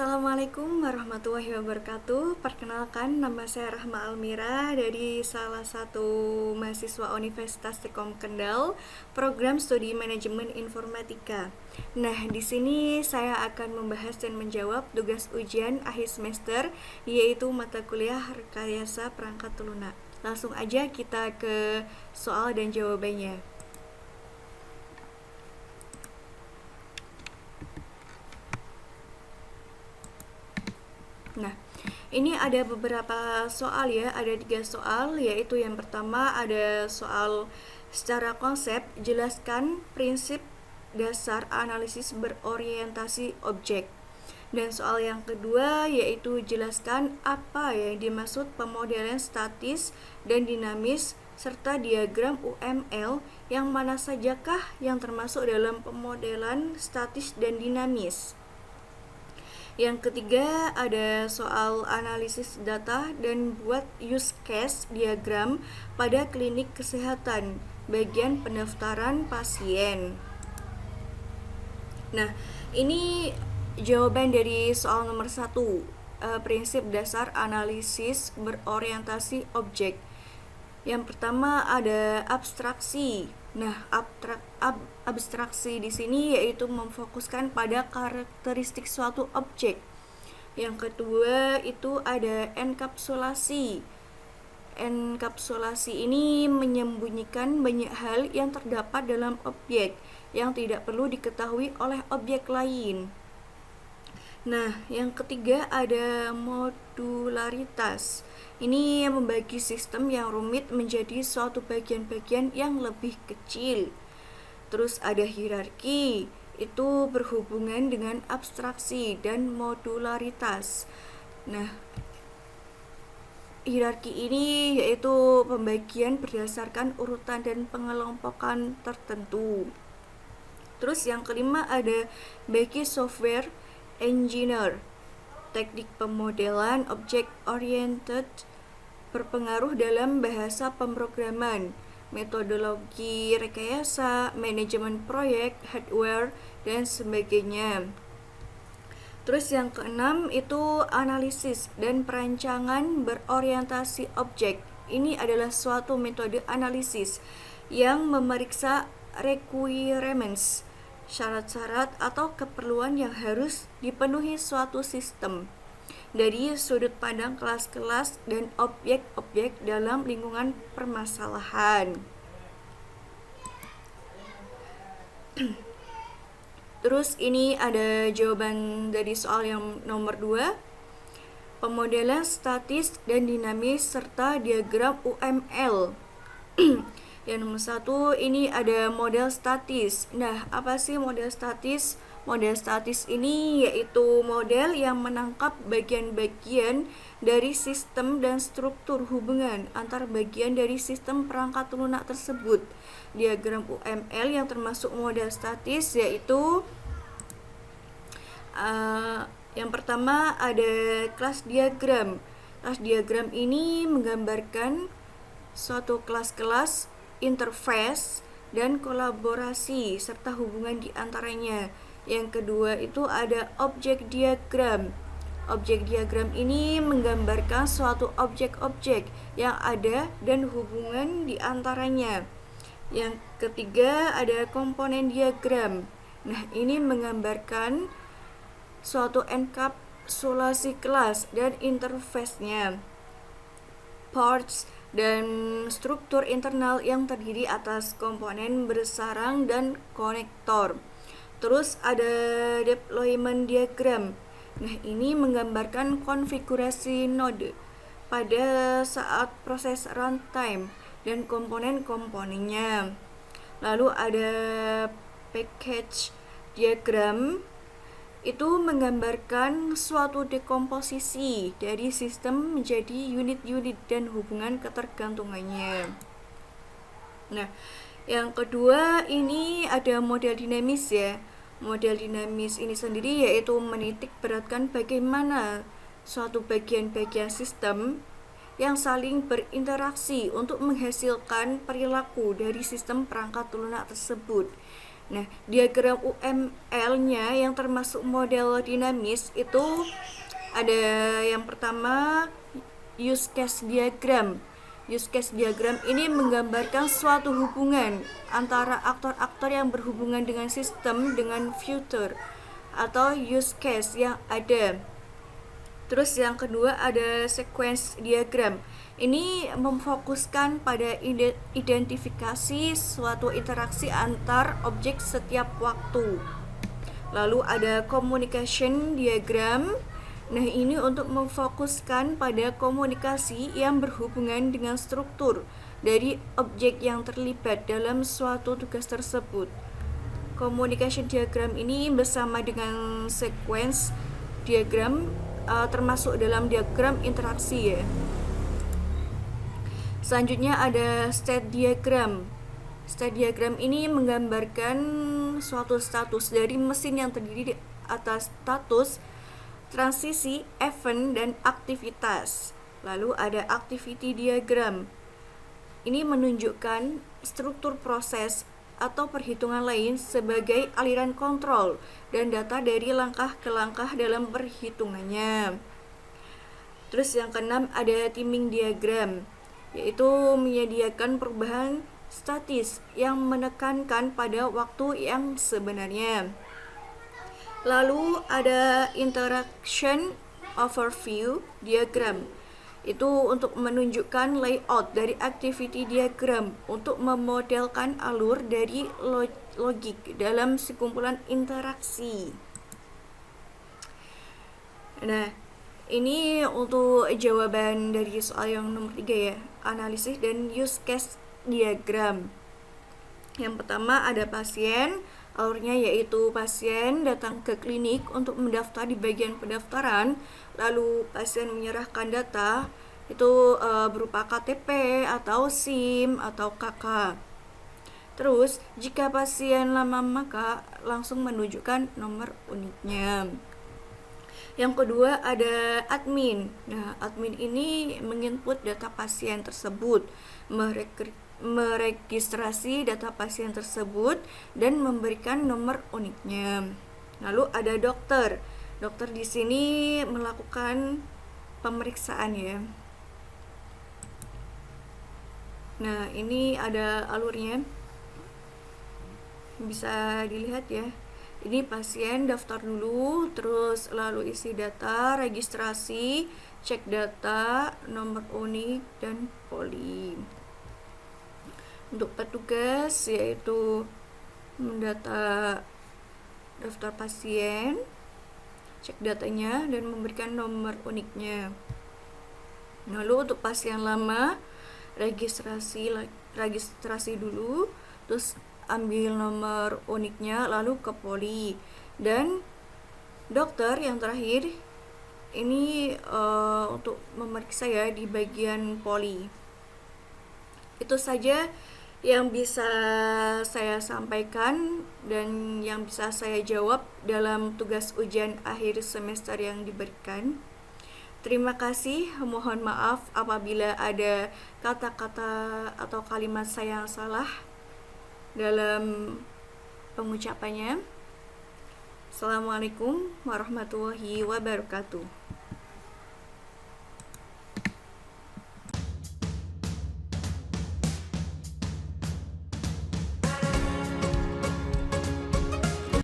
Assalamualaikum warahmatullahi wabarakatuh. Perkenalkan, nama saya Rahma Almira dari salah satu mahasiswa Universitas Telkom Kendal, program studi manajemen informatika. Nah, di sini saya akan membahas dan menjawab tugas ujian akhir semester, yaitu mata kuliah rekayasa perangkat lunak. Langsung aja kita ke soal dan jawabannya. Nah, ini ada beberapa soal ya, ada 3 soal, yaitu yang pertama ada soal secara konsep, jelaskan prinsip dasar analisis berorientasi objek. Dan soal yang kedua yaitu jelaskan apa yang dimaksud pemodelan statis dan dinamis serta diagram UML yang mana sajakah yang termasuk dalam pemodelan statis dan dinamis. Yang ketiga ada soal analisis data dan buat use case diagram pada klinik kesehatan, bagian pendaftaran pasien. Nah, ini jawaban dari soal nomor 1, prinsip dasar analisis berorientasi objek. Yang pertama ada abstraksi. Nah, abstraksi di sini yaitu memfokuskan pada karakteristik suatu objek. Yang kedua itu ada enkapsulasi. Enkapsulasi ini menyembunyikan banyak hal yang terdapat dalam objek yang tidak perlu diketahui oleh objek lain. Nah, yang ketiga ada modularitas. Ini yang membagi sistem yang rumit menjadi suatu bagian-bagian yang lebih kecil. Terus ada hierarki, itu berhubungan dengan abstraksi dan modularitas. Nah, hierarki ini yaitu pembagian berdasarkan urutan dan pengelompokan tertentu. Terus yang kelima ada bagi software engineer. Teknik pemodelan object-oriented berpengaruh dalam bahasa pemrograman, metodologi rekayasa, manajemen proyek, hardware, dan sebagainya. Terus yang keenam itu analisis dan perancangan berorientasi objek. Ini adalah suatu metode analisis yang memeriksa requirements, syarat-syarat atau keperluan yang harus dipenuhi suatu sistem dari sudut pandang kelas-kelas dan objek-objek dalam lingkungan permasalahan. Terus ini ada jawaban dari soal yang nomor 2, pemodelan statis dan dinamis serta diagram UML. Yang nomor 1 ini ada model statis. Nah, apa sih model statis? Model statis ini yaitu model yang menangkap bagian-bagian dari sistem dan struktur hubungan antar bagian dari sistem perangkat lunak tersebut. Diagram UML yang termasuk model statis yaitu yang pertama ada kelas diagram. Kelas diagram ini menggambarkan suatu kelas-kelas, interface, dan kolaborasi serta hubungan di antaranya. Yang kedua itu ada objek diagram. Objek diagram ini menggambarkan suatu objek-objek yang ada dan hubungan di antaranya. Yang ketiga ada komponen diagram. Nah, ini menggambarkan suatu enkapsulasi kelas dan interface-nya, parts dan struktur internal yang terdiri atas komponen bersarang dan konektor. Terus ada deployment diagram. Nah, ini menggambarkan konfigurasi node pada saat proses runtime dan komponen-komponennya. Lalu ada package diagram, itu menggambarkan suatu dekomposisi dari sistem menjadi unit-unit dan hubungan ketergantungannya. Nah, yang kedua ini ada model dinamis ya. Model dinamis ini sendiri yaitu menitik beratkan bagaimana suatu bagian-bagian sistem yang saling berinteraksi untuk menghasilkan perilaku dari sistem perangkat lunak tersebut. Nah, diagram UML-nya yang termasuk model dinamis itu ada yang pertama use case diagram. Use case diagram ini menggambarkan suatu hubungan antara aktor-aktor yang berhubungan dengan sistem dengan future atau use case yang ada. Terus yang kedua ada sequence diagram. Ini memfokuskan pada identifikasi suatu interaksi antar objek setiap waktu. Lalu ada communication diagram. Nah, ini untuk memfokuskan pada komunikasi yang berhubungan dengan struktur dari objek yang terlibat dalam suatu tugas tersebut. Communication diagram ini bersama dengan sequence diagram termasuk dalam diagram interaksi ya. Selanjutnya ada state diagram. State diagram ini menggambarkan suatu status dari mesin yang terdiri atas status, transisi, event, dan aktivitas. Lalu ada activity diagram. Ini menunjukkan struktur proses atau perhitungan lain sebagai aliran kontrol dan data dari langkah ke langkah dalam perhitungannya. Terus yang keenam ada timing diagram, yaitu menyediakan perubahan statis yang menekankan pada waktu yang sebenarnya. Lalu ada interaction overview diagram. Itu untuk menunjukkan layout dari activity diagram untuk memodelkan alur dari logik dalam sekumpulan interaksi. Nah, ini untuk jawaban dari soal yang nomor 3 ya, analisis dan use case diagram. Yang pertama ada pasien, alurnya yaitu pasien datang ke klinik untuk mendaftar di bagian pendaftaran, lalu pasien menyerahkan data itu berupa KTP atau SIM atau KK. Terus jika pasien lama maka langsung menunjukkan nomor uniknya. Yang kedua ada admin. Nah, admin ini menginput data pasien tersebut, meregistrasi data pasien tersebut dan memberikan nomor uniknya. Lalu ada dokter. Dokter di sini melakukan pemeriksaan ya. Nah, ini ada alurnya. Bisa dilihat ya. Ini pasien daftar dulu, terus lalu isi data, registrasi, cek data, nomor unik, dan poli. Untuk petugas yaitu mendata daftar pasien, cek datanya, dan memberikan nomor uniknya. Lalu untuk pasien lama, registrasi dulu, terus ambil nomor uniknya, lalu ke poli. Dan dokter yang terakhir ini untuk memeriksa ya di bagian poli. Itu saja yang bisa saya sampaikan dan yang bisa saya jawab dalam tugas ujian akhir semester yang diberikan. Terima kasih, mohon maaf apabila ada kata-kata atau kalimat saya yang salah dalam pengucapannya. Assalamualaikum warahmatullahi wabarakatuh.